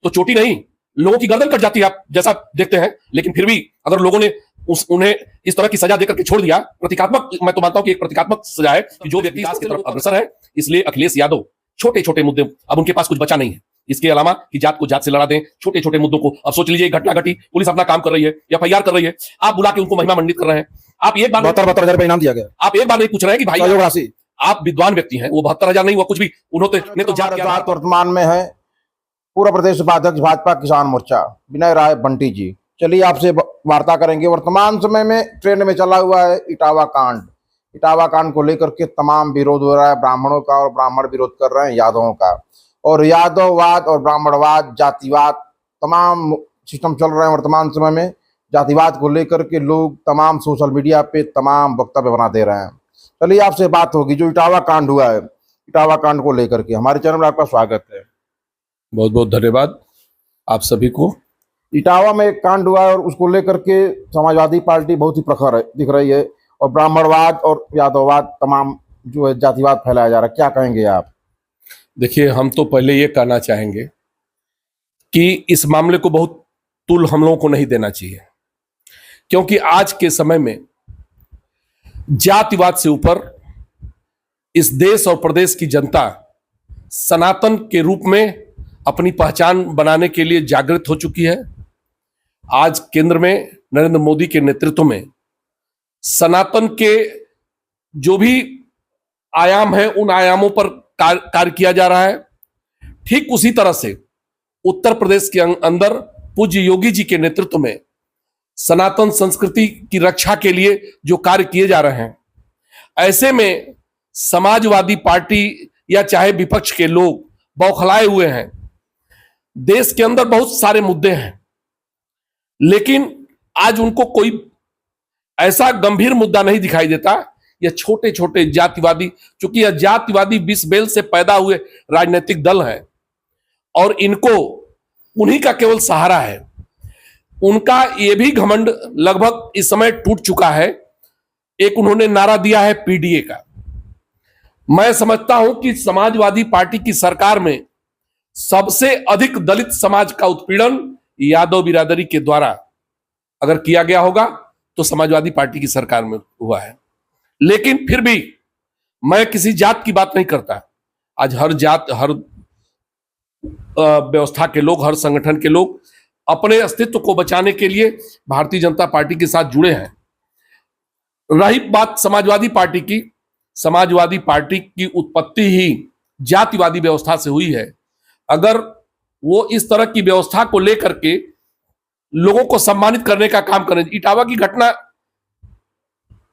तो चोटी नहीं, लोगों की गर्दन कट जाती है, आप जैसा देखते हैं। लेकिन फिर भी अगर लोगों ने उन्हें इस तरह की सजा देकर के छोड़ दिया, प्रतीकात्मक, मैं तो मानता हूं कि एक प्रतीकात्मक सजा है कि जो व्यक्ति विकास की तरफ अग्रसर है, इसलिए अखिलेश यादव छोटे छोटे मुद्दे, अब उनके पास कुछ बचा नहीं है इसके अलावा कि जात को जात से लड़ा दें। छोटे छोटे मुद्दों को, अब सोच लीजिए घटना घटी, पुलिस अपना काम कर रही है, एफआईआर कर रही है, आप बुला के उनको महिमा मंडित कर रहे हैं। आप एक बार 72,000 रुपए इनाम दिया गया, आप एक बार नहीं पूछ रहे हैं कि भाई आप विद्वान व्यक्ति हैं, वो 72,000 नहीं हुआ कुछ भी, उन्होंने तो जात वर्तमान में है पूरा प्रदेश उपाध्यक्ष भाजपा किसान मोर्चा विनय राय बंटी जी। चलिए आपसे वार्ता करेंगे। वर्तमान समय में ट्रेंड में चला हुआ है इटावा कांड। इटावा कांड को लेकर के तमाम विरोध हो रहा है ब्राह्मणों का, और ब्राह्मण विरोध कर रहे हैं यादवों का, और यादववाद और ब्राह्मणवाद, जातिवाद, तमाम सिस्टम चल रहे हैं वर्तमान समय में। जातिवाद को लेकर के लोग तमाम सोशल मीडिया पे तमाम वक्तव्य बना दे रहे हैं। चलिए आपसे बात होगी, जो इटावा कांड हुआ है, इटावा कांड को लेकर के। हमारे चैनल में आपका स्वागत है। बहुत बहुत धन्यवाद आप सभी को। इटावा में एक कांड हुआ है और उसको लेकर के समाजवादी पार्टी बहुत ही प्रखर है, दिख रही है, और ब्राह्मणवाद और यादववाद तमाम जो है जातिवाद फैलाया जा रहा है। क्या कहेंगे आप? देखिए, हम तो पहले ये कहना चाहेंगे कि इस मामले को बहुत तुल हम लोगों को नहीं देना चाहिए, क्योंकि आज के समय में जातिवाद से ऊपर इस देश और प्रदेश की जनता सनातन के रूप में अपनी पहचान बनाने के लिए जागृत हो चुकी है। आज केंद्र में नरेंद्र मोदी के नेतृत्व में सनातन के जो भी आयाम है, उन आयामों पर कार्य किया जा रहा है। ठीक उसी तरह से उत्तर प्रदेश के अंदर पूज्य योगी जी के नेतृत्व में सनातन संस्कृति की रक्षा के लिए जो कार्य किए जा रहे हैं, ऐसे में समाजवादी पार्टी या चाहे विपक्ष के लोग बौखलाए हुए हैं। देश के अंदर बहुत सारे मुद्दे हैं, लेकिन आज उनको कोई ऐसा गंभीर मुद्दा नहीं दिखाई देता। यह छोटे छोटे जातिवादी, चूंकि यह जातिवादी 20 बेल से पैदा हुए राजनीतिक दल हैं और इनको उन्हीं का केवल सहारा है। उनका यह भी घमंड लगभग इस समय टूट चुका है। एक उन्होंने नारा दिया है पीडीए का। मैं समझता हूं कि समाजवादी पार्टी की सरकार में सबसे अधिक दलित समाज का उत्पीड़न यादव बिरादरी के द्वारा अगर किया गया होगा तो समाजवादी पार्टी की सरकार में हुआ है। लेकिन फिर भी मैं किसी जात की बात नहीं करता। आज हर जात, हर व्यवस्था के लोग, हर संगठन के लोग अपने अस्तित्व को बचाने के लिए भारतीय जनता पार्टी के साथ जुड़े हैं। रही बात समाजवादी पार्टी की, समाजवादी पार्टी की उत्पत्ति ही जातिवादी व्यवस्था से हुई है। अगर वो इस तरह की व्यवस्था को लेकर के लोगों को सम्मानित करने का काम करें। इटावा की घटना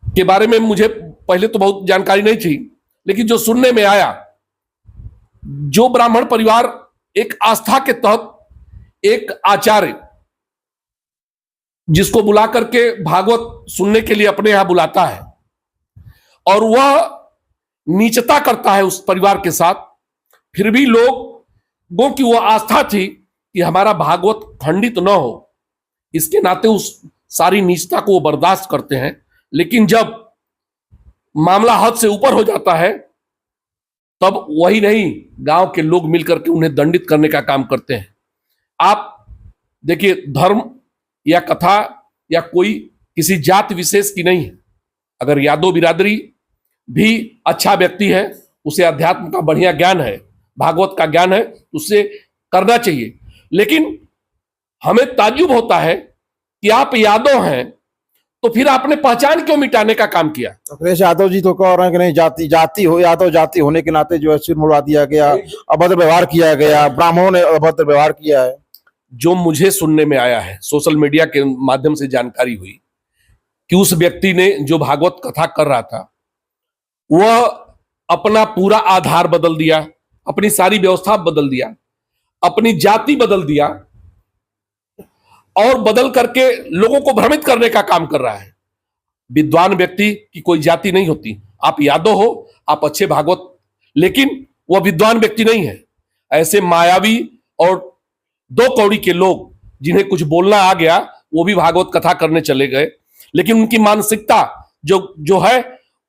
के बारे में मुझे पहले तो बहुत जानकारी नहीं थी, लेकिन जो सुनने में आया, जो ब्राह्मण परिवार एक आस्था के तहत एक आचार्य जिसको बुला करके भागवत सुनने के लिए अपने यहां बुलाता है और वह नीचता करता है उस परिवार के साथ, फिर भी लोगों की वह आस्था थी कि हमारा भागवत खंडित न हो, इसके नाते उस सारी नीचता को वो बर्दाश्त करते हैं। लेकिन जब मामला हद से ऊपर हो जाता है, तब वही नहीं, गांव के लोग मिलकर के उन्हें दंडित करने का काम करते हैं। आप देखिए, धर्म या कथा या कोई किसी जात विशेष की नहीं है। अगर यादव बिरादरी भी अच्छा व्यक्ति है, उसे अध्यात्म का बढ़िया ज्ञान है, भागवत का ज्ञान है, उससे करना चाहिए। लेकिन हमें ताज्जुब होता है कि आप यादव हैं तो फिर आपने पहचान क्यों मिटाने का काम किया? अखिलेश यादव जी तो कह रहे हैं कि नहीं, जाति हो, यादव जाति होने के नाते जो है सिर मुड़वा दिया गया, अभद्र व्यवहार किया गया, ब्राह्मणों ने अभद्र व्यवहार किया है। जो मुझे सुनने में आया है, सोशल मीडिया के माध्यम से जानकारी हुई कि उस व्यक्ति ने जो भागवत कथा कर रहा था, वह अपना पूरा आधार बदल दिया, अपनी सारी व्यवस्था बदल दिया, अपनी जाति बदल दिया और बदल करके लोगों को भ्रमित करने का काम कर रहा है। विद्वान व्यक्ति की कोई जाति नहीं होती। आप यादव हो, आप अच्छे भागवत, लेकिन वह विद्वान व्यक्ति नहीं है। ऐसे मायावी और दो कौड़ी के लोग जिन्हें कुछ बोलना आ गया, वो भी भागवत कथा करने चले गए, लेकिन उनकी मानसिकता जो है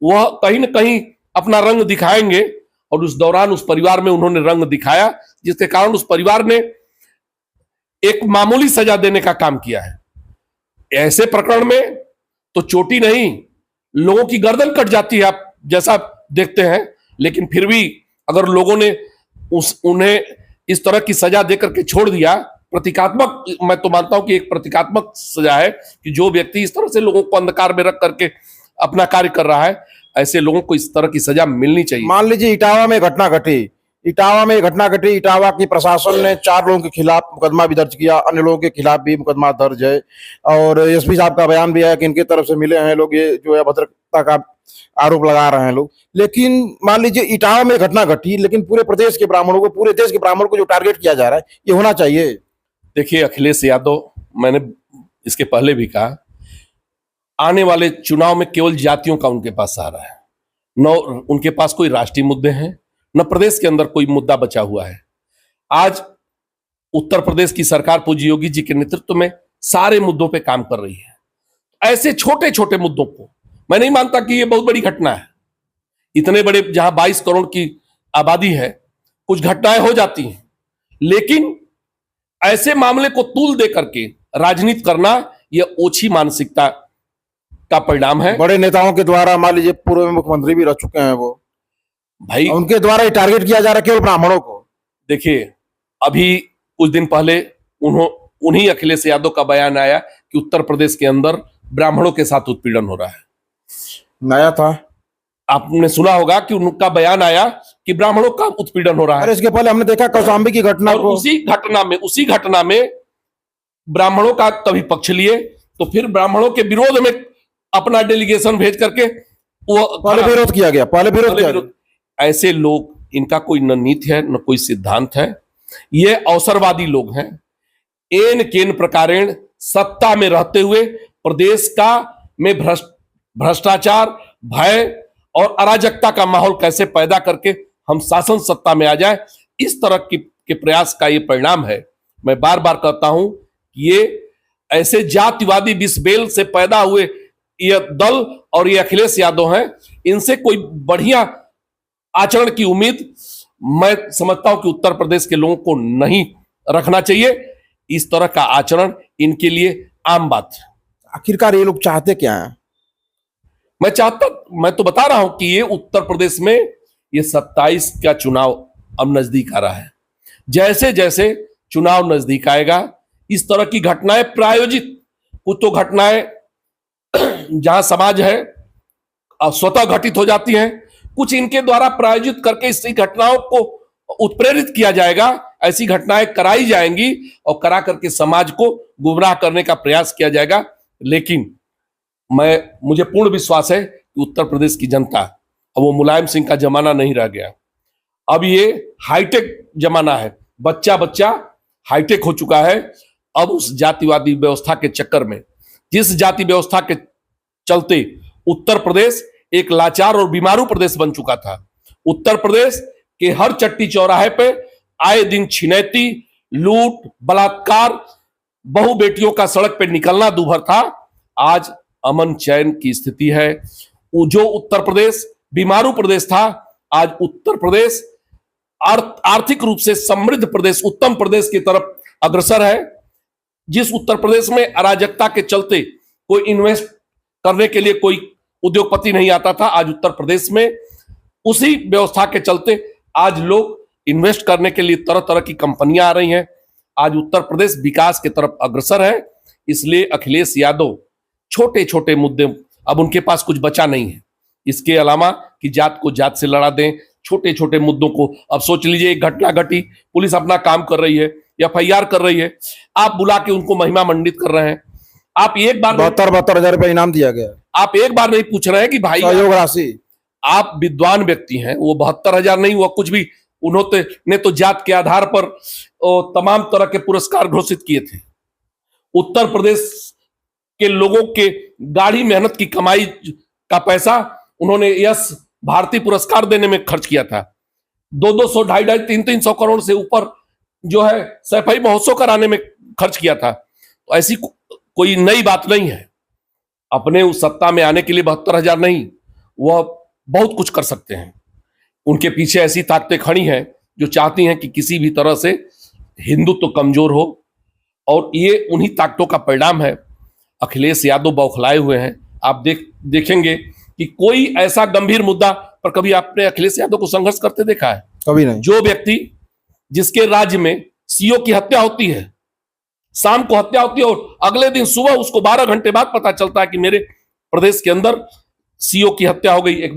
वह कहीं ना कहीं अपना रंग दिखाएंगे। और उस दौरान उस परिवार में उन्होंने रंग दिखाया, जिसके कारण उस परिवार ने एक मामूली सजा देने का काम किया है। ऐसे प्रकरण में तो चोटी नहीं, लोगों की गर्दन कट जाती है, आप जैसा देखते हैं। लेकिन फिर भी अगर लोगों ने उन्हें इस तरह की सजा देकर के छोड़ दिया, प्रतीकात्मक, मैं तो मानता हूं कि एक प्रतीकात्मक सजा है कि जो व्यक्ति इस तरह से लोगों को अंधकार में रख करके अपना कार्य कर रहा है, ऐसे लोगों को इस तरह की सजा मिलनी चाहिए। मान लीजिए इटावा में घटना घटी, इटावा की प्रशासन ने 4 लोगों के खिलाफ मुकदमा भी दर्ज किया, अन्य लोगों के खिलाफ भी मुकदमा दर्ज है। और एसपी साहब का बयान भी है कि इनकी तरफ से मिले हैं लोग, ये जो है अभद्रता का आरोप लगा रहे हैं लोग। लेकिन मान लीजिए इटावा में घटना घटी, लेकिन पूरे प्रदेश के ब्राह्मणों को, पूरे देश के ब्राह्मणों को जो टारगेट किया जा रहा है, ये होना चाहिए। देखिए अखिलेश यादव, मैंने इसके पहले भी कहा, आने वाले चुनाव में केवल जातियों का उनके पास सहारा है। न उनके पास कोई राष्ट्रीय मुद्दे हैं, न प्रदेश के अंदर कोई मुद्दा बचा हुआ है। आज उत्तर प्रदेश की सरकार पूज्य योगी जी के नेतृत्व में सारे मुद्दों पे काम कर रही है। ऐसे छोटे छोटे मुद्दों को, मैं नहीं मानता कि ये बहुत बड़ी घटना है। इतने बड़े, जहां 22 करोड़ की आबादी है, कुछ घटनाएं हो जाती हैं, लेकिन ऐसे मामले को तूल दे करके राजनीति करना, यह ओछी मानसिकता का परिणाम है। बड़े नेताओं के द्वारा, मान लीजिए पूर्व मुख्यमंत्री भी रह चुके हैं वो, भाई उनके द्वारा ही टारगेट किया जा रहा है केवल ब्राह्मणों को। देखिए, अभी कुछ दिन पहले उन्हीं अखिलेश यादव का बयान आया कि उत्तर प्रदेश के अंदर ब्राह्मणों के साथ उत्पीड़न हो रहा है। नया था, आपने सुना होगा कि उनका बयान आया कि ब्राह्मणों का उत्पीड़न हो रहा है। अरे इसके पहले हमने देखा कौशाम्बी की घटना और को, उसी घटना में ब्राह्मणों का कभी पक्ष लिए, तो फिर ब्राह्मणों के विरोध में अपना डेलीगेशन भेज करके वो पहले विरोध किया गया। ऐसे लोग, इनका कोई न नीति है न कोई सिद्धांत है, ये अवसरवादी लोग हैं। एन केन प्रकारेण सत्ता में रहते हुए प्रदेश का में भ्रष्टाचार, भय और अराजकता का माहौल कैसे पैदा करके हम शासन सत्ता में आ जाए, इस तरह के प्रयास का ये परिणाम है। मैं बार बार कहता हूं कि ये ऐसे जातिवादी बिस्बेल से पैदा हुए ये दल और ये अखिलेश यादव हैं, इनसे कोई बढ़िया आचरण की उम्मीद मैं समझता हूं कि उत्तर प्रदेश के लोगों को नहीं रखना चाहिए। इस तरह का आचरण इनके लिए आम बात है। आखिरकार ये लोग चाहते क्या हैं? मैं तो बता रहा हूं कि ये उत्तर प्रदेश में ये 27 का चुनाव अब नजदीक आ रहा है। जैसे जैसे चुनाव नजदीक आएगा, इस तरह की घटनाएं प्रायोजित, कुछ तो घटनाएं जहां समाज है स्वतः घटित हो जाती हैं, कुछ इनके द्वारा प्रायोजित करके इसी घटनाओं को उत्प्रेरित किया जाएगा। ऐसी घटनाएं कराई जाएंगी और करा करके समाज को गुमराह करने का प्रयास किया जाएगा। लेकिन मुझे पूर्ण विश्वास है कि उत्तर प्रदेश की जनता, अब वो मुलायम सिंह का जमाना नहीं रह गया। अब ये हाईटेक जमाना है, बच्चा बच्चा हाईटेक हो चुका है। अब उस जातिवादी व्यवस्था के चक्कर में, जिस जाति व्यवस्था के चलते उत्तर प्रदेश एक लाचार और बीमारू प्रदेश बन चुका था, उत्तर प्रदेश के हर चट्टी चौराहे पे आए दिन छिनैती, लूट, बलात्कार, बहु बेटियों का सड़क पे निकलना दूभर था। आज अमन चैन की स्थिति है। जो उत्तर प्रदेश बीमारू प्रदेश था, आज उत्तर प्रदेश आर्थिक रूप से समृद्ध प्रदेश, उत्तम प्रदेश की तरफ अग्रसर है। जिस उत्तर प्रदेश में अराजकता के चलते कोई इन्वेस्ट करने के लिए कोई उद्योगपति नहीं आता था, आज उत्तर प्रदेश में उसी व्यवस्था के चलते आज लोग इन्वेस्ट करने के लिए तरह तरह की कंपनियां आ रही हैं। आज उत्तर प्रदेश विकास की तरफ अग्रसर है। इसलिए अखिलेश यादव छोटे छोटे मुद्दे, अब उनके पास कुछ बचा नहीं है इसके अलावा कि जात को जात से लड़ा दें। छोटे छोटे मुद्दों को, अब सोच लीजिए एक घटना घटी, पुलिस अपना काम कर रही है, FIR कर रही है, आप बुला के उनको महिमा मंडित कर रहे हैं। आप एक बार 72,000 रुपए इनाम दिया गया। आप एक बार नहीं पूछ रहे हैं कि भाई सहयोग राशि, आप विद्वान व्यक्ति हैं, वो 72,000 नहीं हुआ कुछ भी, उन्होंने तो जात के आधार पर तमाम तरह के पुरस्कार घोषित किए थे। उत्तर प्रदेश के लोगों के गाढ़ी मेहनत की कमाई का पैसा उन्होंने यश भारती पुरस्कार देने में खर्च किया था। 200, 250, 300 करोड़ से ऊपर जो है सफाई महोत्सव कराने में खर्च किया था। तो ऐसी कोई नई बात नहीं है। अपने उस सत्ता में आने के लिए 72,000 नहीं, वह बहुत कुछ कर सकते हैं। उनके पीछे ऐसी ताकतें खड़ी हैं जो चाहती हैं कि किसी भी तरह से हिंदुत्व कमजोर हो, और ये उन्हीं ताकतों का परिणाम है। अखिलेश यादव बौखलाए हुए हैं। आप देखेंगे कि कोई ऐसा गंभीर मुद्दा पर कभी आपने अखिलेश यादव को संघर्ष करते देखा है? कभी नहीं। जो व्यक्ति जिसके राज्य में सीओ की हत्या होती है, शाम को हत्या होती है और अगले दिन सुबह उसको 12 घंटे बाद पता चलता है कि मेरे प्रदेश के अंदर सीओ की हत्या हो गई, एक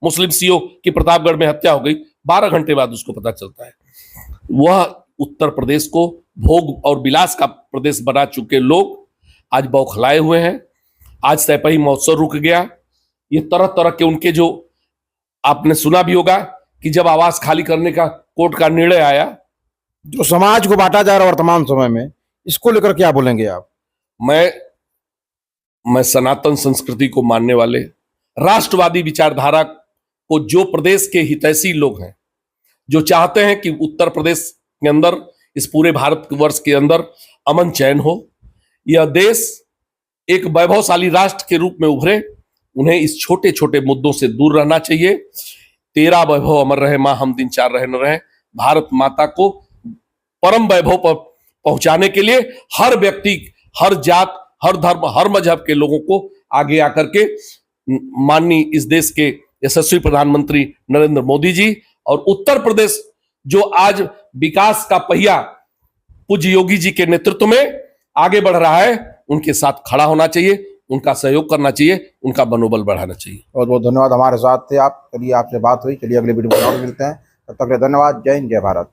मुस्लिम सीओ की प्रतापगढ़ में हत्या हो गई, 12 घंटे बाद उसको पता चलता है। वह उत्तर प्रदेश को भोग और विलास का प्रदेश बना चुके लोग आज बौखलाए हुए हैं। आज सैपही महोत्सव रुक गया। ये तरह तरह के उनके, जो आपने सुना भी होगा कि जब आवास खाली करने का कोर्ट का निर्णय आया, जो समाज को बांटा जा रहा है वर्तमान समय में, इसको लेकर क्या बोलेंगे आप? मैं सनातन संस्कृति को मानने वाले, राष्ट्रवादी विचारधारा को, जो प्रदेश के हितैषी लोग हैं, जो चाहते हैं कि उत्तर प्रदेश के अंदर, इस पूरे भारतवर्ष के अंदर अमन चैन हो, यह देश एक वैभवशाली राष्ट्र के रूप में उभरे, उन्हें इस छोटे छोटे मुद्दों से दूर रहना चाहिए। तेरा वैभव अमर रहे मां, हम दिन चार रहे न रहे। भारत माता को परम वैभव पर पहुंचाने के लिए हर व्यक्ति, हर जात, हर धर्म, हर मजहब के लोगों को आगे आकर के माननीय इस देश के यशस्वी प्रधानमंत्री नरेंद्र मोदी जी और उत्तर प्रदेश जो आज विकास का पहिया पूज्य योगी जी के नेतृत्व में आगे बढ़ रहा है, उनके साथ खड़ा होना चाहिए, उनका सहयोग करना चाहिए, उनका मनोबल बढ़ाना चाहिए। बहुत बहुत धन्यवाद, हमारे साथ थे आप। चलिए आपसे बात हुई, चलिए अगले वीडियो में और मिलते हैं। तब तक के लिए धन्यवाद। जय हिंद, जय भारत।